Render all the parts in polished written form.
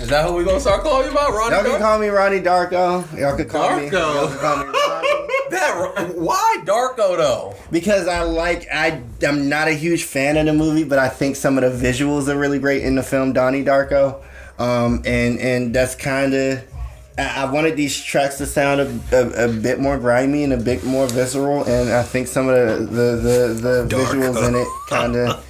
Is that who we gonna start calling you about, Ronnie? Y'all can call me Ronnie Darko. Y'all can call me Ronnie. Why Darko though? Because I'm not a huge fan of the movie, but I think some of the visuals are really great in the film Donnie Darko. And that's kind of, I wanted these tracks to sound a bit more grimy and a bit more visceral, and I think some of the visuals in it kind of.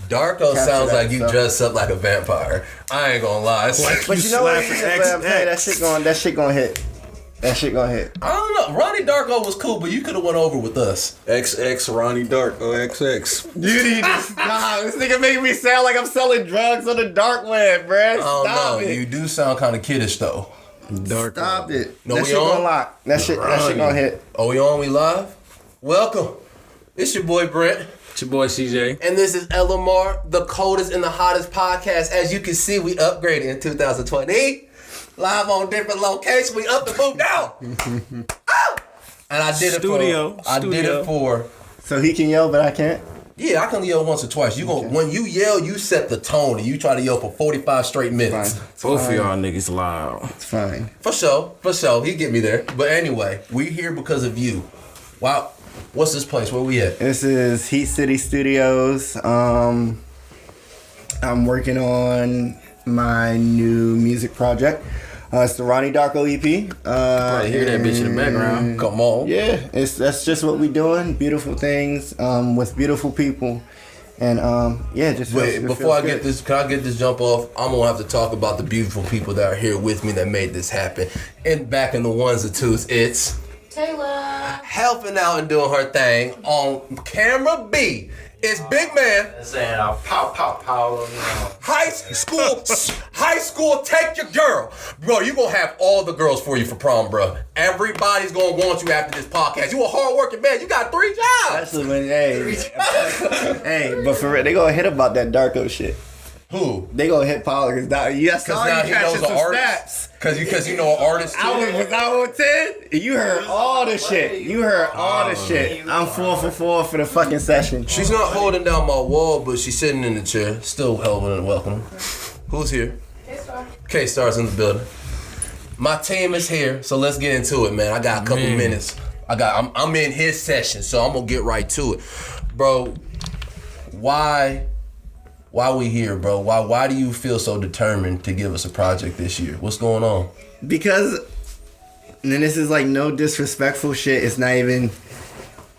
Darko sounds like you dress up like a vampire. I ain't gonna lie. But you know what? That shit gonna hit. That shit gonna hit. I don't know. Ronnie Darko was cool, but you could have went over with us. XX Ronnie Darko XX. You need to stop. This nigga making me sound like I'm selling drugs on the dark web, bruh. Stop it. You do sound kind of kiddish though. Darko. Stop it. No, that we shit on? gonna lock. That shit gonna hit. Oh, we on? We live? Welcome. It's your boy Brent. It's your boy CJ. And this is LMR, the coldest and the hottest podcast. As you can see, we upgraded in 2020. Live on different locations. We up and moved out. Oh! And I did it for. So he can yell, but I can't? Yeah, I can yell once or twice. When you yell, you set the tone, and you try to yell for 45 straight minutes. Both of y'all niggas loud. It's fine. For sure. He get me there. But anyway, we here because of you. Wow. What's this place? Where we at? This is Heat City Studios. I'm working on my new music project. It's the Ronnie Darko EP. Probably hear that bitch in the background. Come on. Yeah, that's just what we doing. Beautiful things with beautiful people. And just wait, before I get this, can I get this jump off? I'm gonna have to talk about the beautiful people that are here with me that made this happen. And back in the ones and twos, it's Tayla. Helping out and doing her thing on camera B. It's Big Man. Saying Paolo, you know. High school, take your girl. Bro, you gonna have all the girls for you for prom, bro. Everybody's gonna want you after this podcast. You a hard-working man. You got 3 jobs. Especially when, hey, but for real, they gonna hit about that Darko shit. Who? They gonna hit Paolo because now he knows the artist. Because you know an artist too. Was I on 10? You heard all the shit. I'm 4 for 4 for the fucking session. She's not holding down my wall, but she's sitting in the chair, still helping and welcoming. Who's here? K-Star's in the building. My team is here, so let's get into it, man. I got a couple minutes. I'm in his session, so I'm gonna get right to it, bro. Why we here, bro? Why do you feel so determined to give us a project this year? What's going on? Because, and this is like no disrespectful shit. It's not even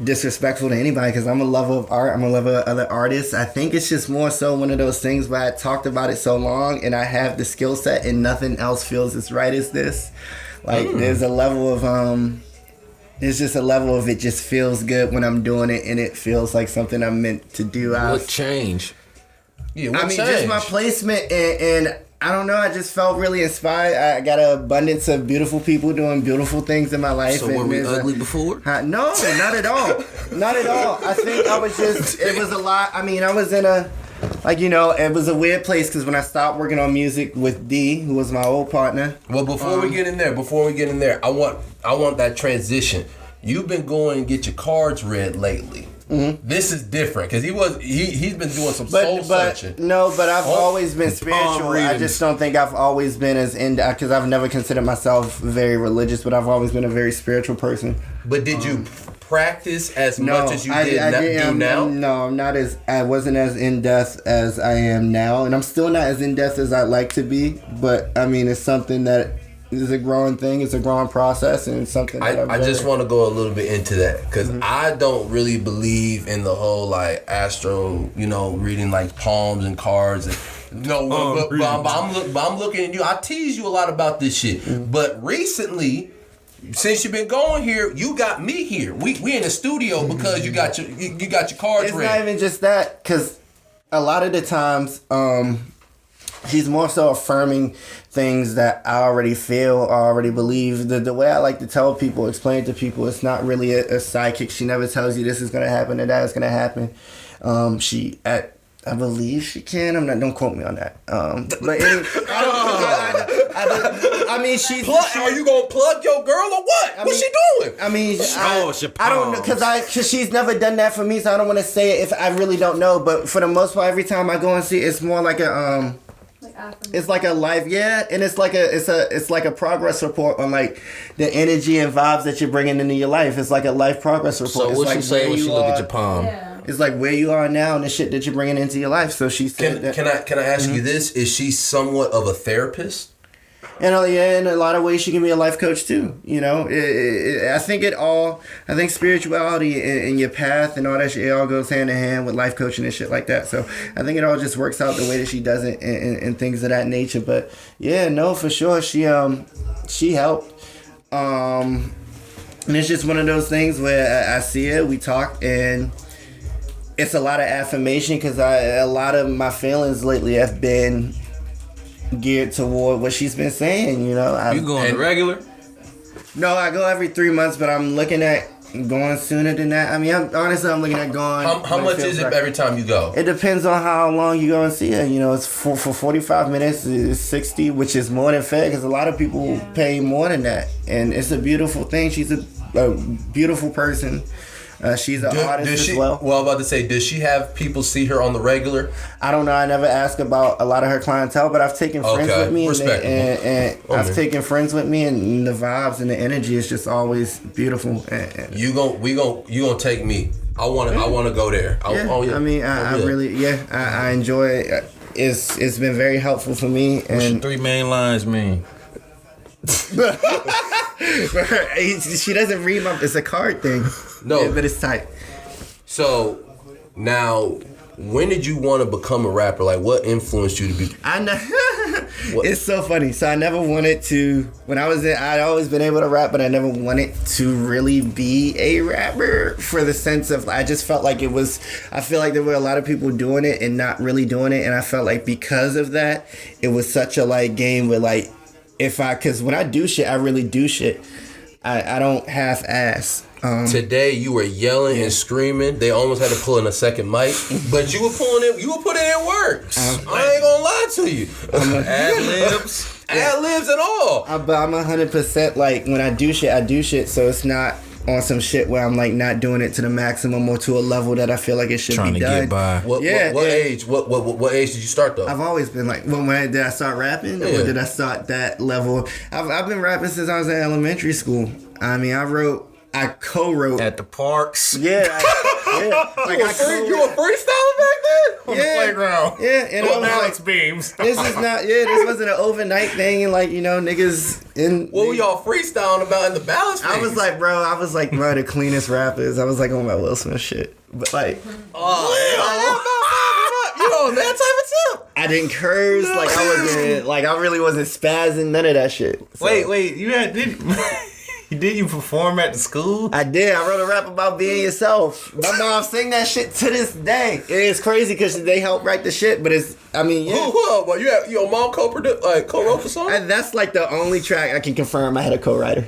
disrespectful to anybody because I'm a lover of art. I'm a lover of other artists. I think it's just more so one of those things where I talked about it so long and I have the skill set and nothing else feels as right as this. Like there's a level of there's just a level of it just feels good when I'm doing it and it feels like something I'm meant to do. What change? Yeah, just my placement and I don't know, I just felt really inspired. I got an abundance of beautiful people doing beautiful things in my life. So were we ugly before? No, not at all. Not at all. I think I was just, it was a lot. I mean, I was in a, it was a weird place because when I stopped working on music with D, who was my old partner. Well, before we get in there, I want that transition. You've been going and get your cards read lately. Mm-hmm. This is different because he's been doing some soul searching. No, but I've always been spiritual. I just don't think I've always been as because I've never considered myself very religious, but I've always been a very spiritual person. But did you practice as much as you do now? No, I'm not I wasn't as in depth as I am now, and I'm still not as in depth as I'd like to be. But I mean, it's something that. It's a growing thing. It's a growing process, and it's something that I just want to go a little bit into that because I don't really believe in the whole like astro, reading like palms and cards and but I'm looking at you. I tease you a lot about this shit, but recently, since you've been going here, you got me here. We in the studio because you got your cards ready. It's not even just that because a lot of the times, he's more so affirming things that I already feel or already believe. The way I like to tell people, explain to people, it's not really a sidekick. She never tells you this is going to happen or that is going to happen. I believe she can. Don't quote me on that. But I mean, she's. Are you gonna plug your girl or what? What's she doing? I mean, I don't know because she's never done that for me, so I don't want to say it if I really don't know. But for the most part, every time I go and see, it's more like a It's like a life, and it's like a progress report on like the energy and vibes that you're bringing into your life. It's like a life progress report. So it's what like she say when she look at your palm? Yeah. It's like where you are now and the shit that you're bringing into your life. So she said Can I ask you this? Is she somewhat of a therapist? And in a lot of ways, she can be a life coach too. You know, I think spirituality and your path and all that shit, it all goes hand in hand with life coaching and shit like that. So I think it all just works out the way that she does it and things of that nature. But yeah, no, for sure, she helped. And it's just one of those things where I see it, we talk, and it's a lot of affirmation because a lot of my feelings lately have been geared toward what she's been saying, you know. You going regular? No, I go every 3 months, but I'm looking at going sooner than that. I mean, I'm looking at going. How much is it every time you go? It depends on how long you go and see her. You know, it's for 45 minutes, it's 60, which is more than fair because a lot of people pay more than that, and it's a beautiful thing. She's a beautiful person. She's an artist as well. Well, I'm about to say, does she have people see her on the regular? I don't know. I never asked about a lot of her clientele, but I've taken friends with me, and I've taken friends with me, and the vibes and the energy is just always beautiful. You gonna take me? I want to go there. I mean, I really, I enjoy it. It's been very helpful for me. What's your 3 main lines mean? She doesn't read it's a card thing. No, but it's tight. So now, when did you want to become a rapper? Like, what influenced you to be? I know. It's so funny. So I never wanted to. When I was I'd always been able to rap, but I never wanted to really be a rapper for the sense of I just felt like it was. I feel like there were a lot of people doing it and not really doing it, and I felt like because of that, it was such a like game where like because when I do shit, I really do shit. I don't half-ass. Today you were yelling and screaming. They almost had to pull in a second mic, but you were putting in work. I ain't gonna lie to you. Ad libs and all. But I'm 100% like when I do shit, so it's not on some shit where I'm like not doing it to the maximum or to a level that I feel like it should Trying be to done. get by. What age? What age did you start though? I've always been like, when did I start rapping? Or did I start that level? I've been rapping since I was in elementary school. I mean, I co-wrote at the parks. Yeah. Like you were freestyling back then? On the playground. Yeah, and balance beams. This wasn't an overnight thing, and like, you know, niggas in. What were y'all freestyling about in the balance beams? I was like, bro, the cleanest rappers. I was like on my Will Smith shit, but like, you know that type of tip. I didn't curse, like I really wasn't spazzing, none of that shit. So. Wait, did you perform at the school? I did. I wrote a rap about being yourself. My mom sing that shit to this day. It's crazy because they helped write the shit, but Well, your mom co-wrote the song? And that's like the only track I can confirm I had a co-writer.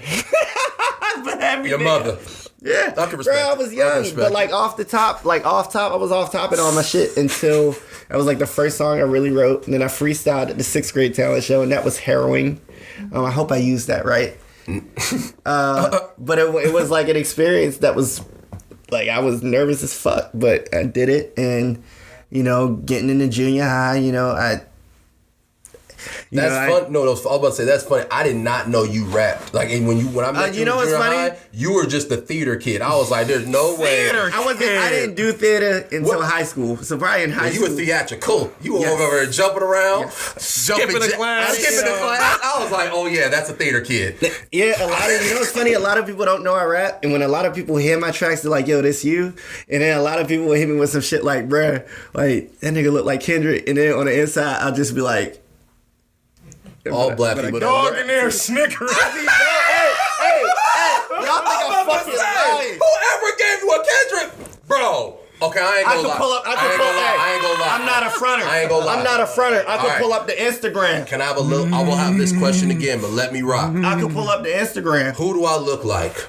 Your mother. Yeah. I can respect. Bro, I was young, but like off top, I was off top and all my shit until that was like the first song I really wrote, and then I freestyled at the 6th grade talent show, and that was harrowing. I hope I used that right. But it was like an experience that was like I was nervous as fuck, but I did it, and you know, getting into junior high, you know, That's fun. No, I was about to say that's funny. I did not know you rapped. Like when I met you, know what's funny? High, you were just a theater kid. I was like, there's no way. I didn't do theater until high school. So probably in high school. You were theatrical. You were over there jumping around, skipping the class. I was like, oh yeah, that's a theater kid. Yeah, you know what's funny? A lot of people don't know I rap, and when a lot of people hear my tracks, they're like, yo, this you? And then a lot of people will hit me with some shit like, bruh, like that nigga look like Kendrick, and then on the inside, I'll just be like, all black people. Dog in there snickering. Hey, y'all think I'm fucking lying. Whoever gave you a Kendrick, bro? Okay, I ain't gonna lie. I ain't gonna lie. I'm not a fronter. I ain't gonna lie. I'm not a fronter. I can pull up the Instagram. Can I have a little? I will have this question again, but let me rock. I can pull up the Instagram. Who do I look like?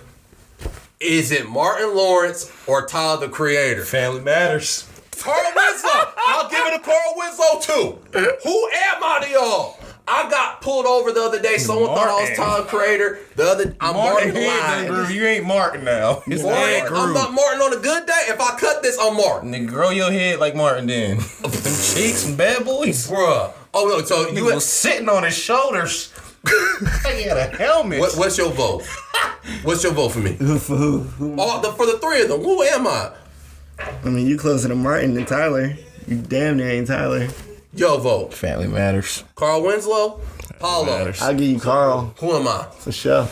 Is it Martin Lawrence or Tyler the Creator? Family Matters. Carl Winslow. I'll give it to Carl Winslow too. Who am I to y'all? I got pulled over the other day. Someone thought I was Tyler Creator. I'm Martin Live. You ain't Martin now. I'm not Martin on a good day. If I cut this, I'm Martin. Nigga, grow your head like Martin then. Them cheeks and bad boys. Bruh. Oh no, so He you was sitting on his shoulders. He had a helmet. what's your vote? What's your vote for me? For who? For the three of them, who am I? I mean, you closer to Martin than Tyler. You damn near ain't Tyler. Your vote. Family matters. Carl Winslow? Paolo. Matters. I'll give you Carl Who am I? for sure.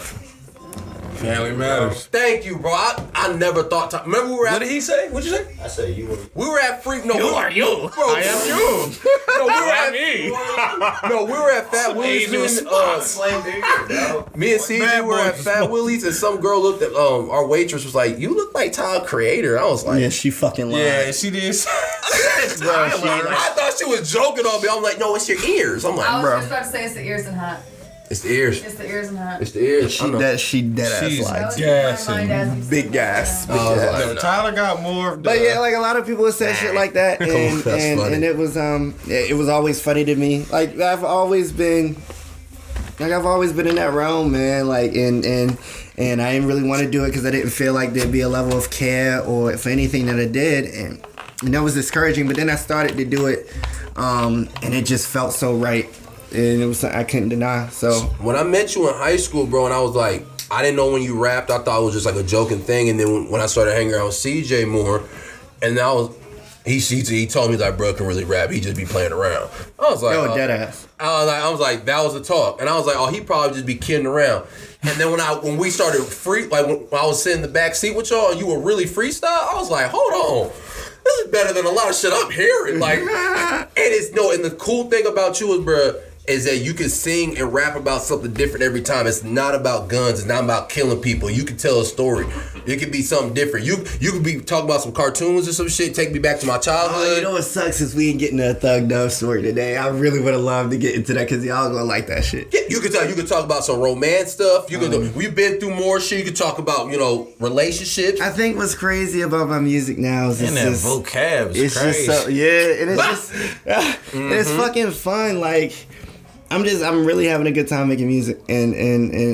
Family matters. Thank you, bro. I never thought. Remember we were at. What did he say? What'd you say? I say you were. We were at Freak. No, You are you. Bro, I am you. No, we were I at. me. No, we were at Fat Willie's. Slave dude, bro. Me and CJ Bad were boy at Fat Willie's, and some girl looked at our waitress was like, "You look like Tyler Creator." I was like, Yeah, she fucking lied. Yeah, she did. Bro, she I thought she was joking on me. I'm like, "No, it's your ears." I'm I like, was "Bro, just about to say it's the ears and hat. it's the ears. It's the ears and hat. It's the ears." She I know. dead ass She's lied. gassing. Big gas. Big I was gas. like, Tyler got more of the. But yeah, like a lot of people said shit like that, and That's funny. and it was always funny to me. Like I've always been in that realm, man. Like and I didn't really want to do it because I didn't feel like there'd be a level of care or for anything that I did, and that was discouraging. But then I started to do it, and it just felt so right, and it was I couldn't deny. So When I met you in high school, bro, and I was like, I didn't know when you rapped. I thought it was just like a joking thing. And then when I started hanging around with CJ more, and he told me like, bro can really rap. He just be playing around. I was like, yo, dead ass. I was like, that was the talk, and I was like, oh, he probably just be kidding around. And then when we started when I was sitting in the back seat with y'all, and you were really freestyle. I was like, hold on, this is better than a lot of shit I'm hearing. Like, and the cool thing about you is, bro, is that you can sing and rap about something different every time. It's not about guns. It's not about killing people. You can tell a story. It could be something different. You could be talking about some cartoons or some shit. Take me back to my childhood. Oh, you know what sucks is we ain't getting a Thug Love story today. I really would have loved to get into that because y'all gonna like that shit. Yeah, you could talk about some romance stuff. We've been through more shit. You could talk about relationships. I think what's crazy about my music now is And that vocab is it's crazy. just so and it's just it's fucking fun. Like I'm really having a good time making music, and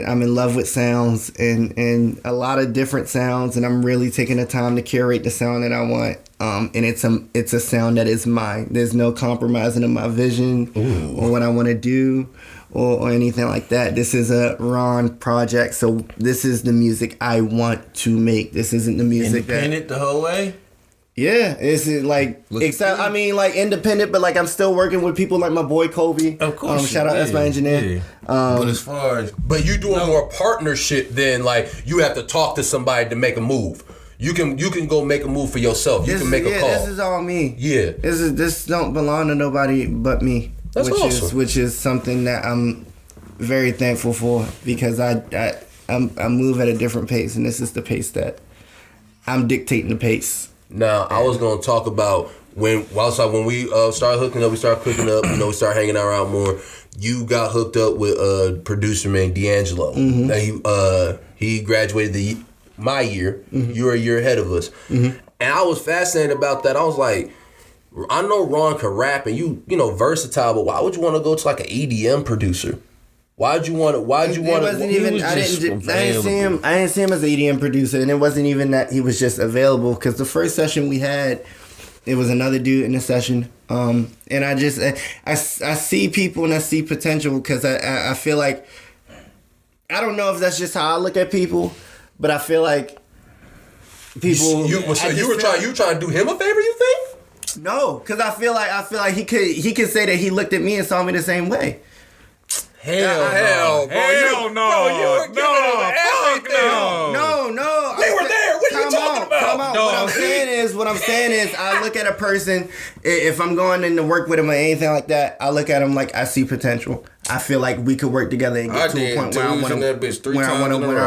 I'm in love with sounds and a lot of different sounds, and I'm really taking the time to curate the sound that I want. And it's a sound that is mine. There's no compromising in my vision or what I want to do or anything like that. This is a Ron project, so this is the music I want to make. This isn't the music Independent the whole way. Yeah, it's like independent, but like I'm still working with people like my boy Kobe. Of course, shout out, that's my engineer. Yeah. But as far as But you doing more partnership than like you have to talk to somebody to make a move. You can go make a move for yourself. You can make a call. This is all me. Yeah. This don't belong to nobody but me. That's awesome. Which is something that I'm very thankful for because I move at a different pace, and this is the pace that I'm dictating the pace. Now, I was going to talk about when we started hooking up, we started cooking up, we started hanging out around more. You got hooked up with producer man D'Angelo. Mm-hmm. Now, he graduated my year. Mm-hmm. You were a year ahead of us. Mm-hmm. And I was fascinated about that. I was like, I know Ron can rap and you versatile, but why would you want to go to like an EDM producer? Why'd you want to? I didn't see him as an EDM producer, and it wasn't even that he was just available. Because the first session we had, it was another dude in the session, and I see people and I see potential because I feel like I don't know if that's just how I look at people, but I feel like people. You were trying to do him a favor? You think? No, because I feel like he could say that he looked at me and saw me the same way. Hell, bro. Hell no. Bro, you were giving him everything. No. We were there. What are you talking about? What I'm saying is, I look at a person, if I'm going in to work with him or anything like that, I look at him like I see potential. I feel like we could work together and get to a point where I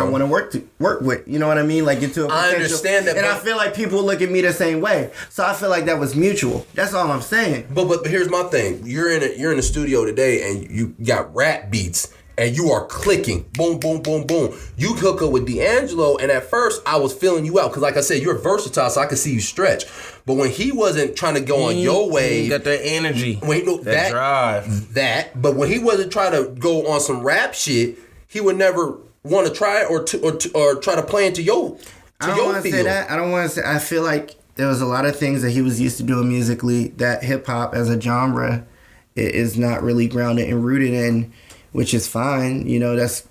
want to work with. You know what I mean? Like get to a potential. I understand that, and I feel like people look at me the same way. So I feel like that was mutual. That's all I'm saying. But here's my thing. You're in the studio today and you got rap beats and you are clicking. Boom, boom, boom, boom. You hook up with D'Angelo, and at first I was feeling you out because, like I said, you're versatile, so I could see you stretch. But when he wasn't trying to go on your way, you got that energy, that drive. But when he wasn't trying to go on some rap shit, he would never want to try it or try to play into your. I don't want to say that. I don't want to say. I feel like there was a lot of things that he was used to doing musically that hip hop as a genre is not really grounded and rooted in, which is fine. You know, that's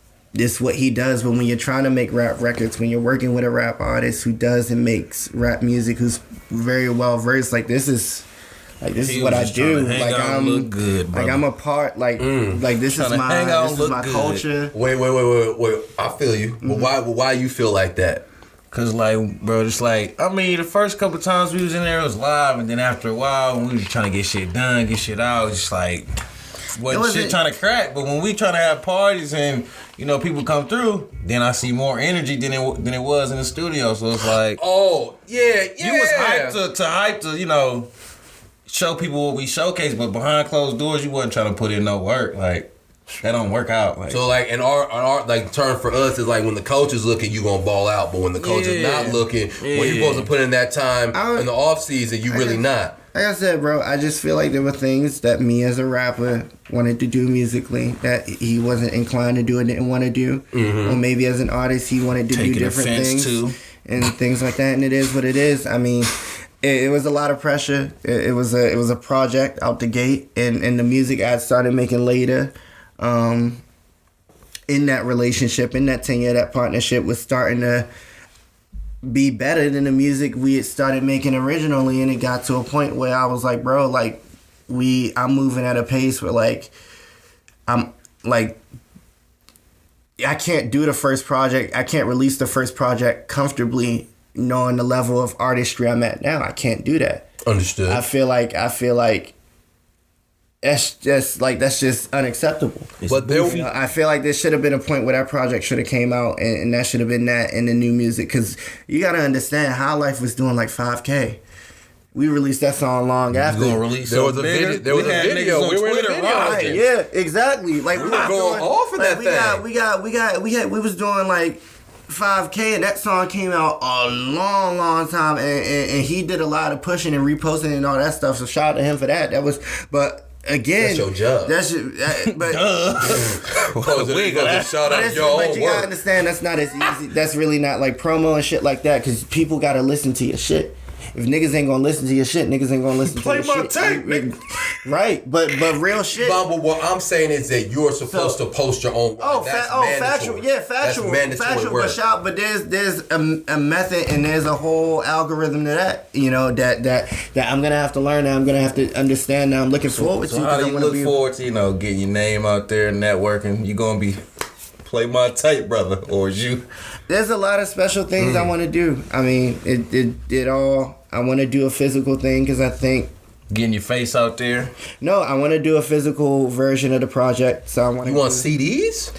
what he does. But when you're trying to make rap records, when you're working with a rap artist who does and makes rap music, who's very well versed, like this is what I do. Like I'm a part. Like this is my culture. Wait. I feel you. Mm-hmm. But why you feel like that? Cause like, bro, just like, I mean, the first couple times we was in there, it was live, and then after a while, when we was trying to get shit done, get shit out, just like, wasn't shit trying to crack. But when we trying to have parties and, you know, people come through, then I see more energy than it was in the studio. So it's like, oh yeah, you was hyped to, you know, show people what we showcase, but behind closed doors, you wasn't trying to put in no work. Like, that don't work out. Like, so like, and our like term for us is like, when the coach is looking, you gonna ball out, but when the coach is not looking, when you're supposed to put in that time in the off season, you really not. Like I said, bro, I just feel like there were things that me as a rapper wanted to do musically that he wasn't inclined to do and didn't want to do. Mm-hmm. Or maybe as an artist, he wanted to do different things and things like that. And it is what it is. I mean, it was a lot of pressure. It was a project out the gate, and the music I started making later. In that relationship, in that tenure, that partnership was starting to be better than the music we had started making originally, and it got to a point where I was like, bro, like I'm moving at a pace where like I'm like I can't do the first project, I can't release the first project comfortably knowing the level of artistry I'm at now. I can't do that. Understood. I feel like that's just unacceptable. But I feel like there should have been a point where that project should have came out, and that should have been that in the new music, because you gotta understand High Life was doing like 5K. We released that song long after. There was a video. We were in the video. Right, yeah, exactly. Like we were going off in that thing. We was doing like 5K, and that song came out a long time, and he did a lot of pushing and reposting and all that stuff. So shout out to him for that. But again, that's your job. But shout out your own but you work. gotta understand, that's not as easy. That's really not like promo and shit like that, because people gotta listen to your shit. If niggas ain't gonna listen to your shit, niggas ain't gonna listen to your shit. Play my tape, right? But real shit. But what I'm saying is that you're supposed to post your own work. Factual. That's mandatory work. But there's a method, and there's a whole algorithm to that. You know that I'm gonna have to learn. That I'm gonna have to understand. Now I'm looking forward to. So how do you look forward to, you know, getting your name out there, networking? You gonna be play my tape, brother, or is you? There's a lot of special things I want to do. I mean, it all. I want to do a physical thing, because I think getting your face out there. No, I want to do a physical version of the project. So I want. You want CDs?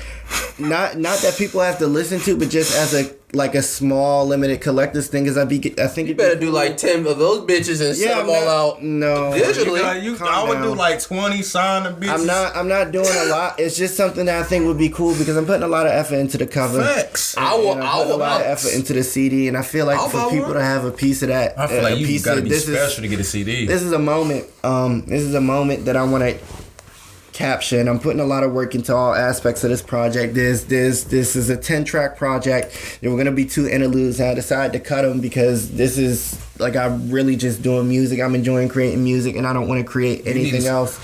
Not that people have to listen to, but just as a small limited collector's thing. Because I think you better do like 10 of those bitches and send them all out. No, digitally. I would do like 20 sign the bitches. I'm not doing a lot. It's just something that I think would be cool, because I'm putting a lot of effort into the cover. Facts. I put a lot of effort into the CD, and I feel like for people to have a piece of that, I feel like you gotta be special to get a CD. This is a moment. This is a moment that I want to capture, and I'm putting a lot of work into all aspects of this project. This is a 10-track project. There were gonna be 2 interludes, and I decided to cut them because this is like, I'm really just doing music. I'm enjoying creating music, and I don't want to create anything else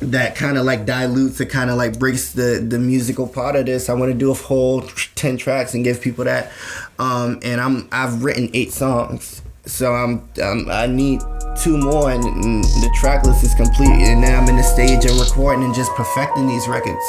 that kind of like dilutes, it kind of like breaks the musical part of this. I want to do a whole 10 tracks and give people that. And I've written 8 songs, so I need 2 more, and the track list is complete, and now I'm in the stage of recording and just perfecting these records.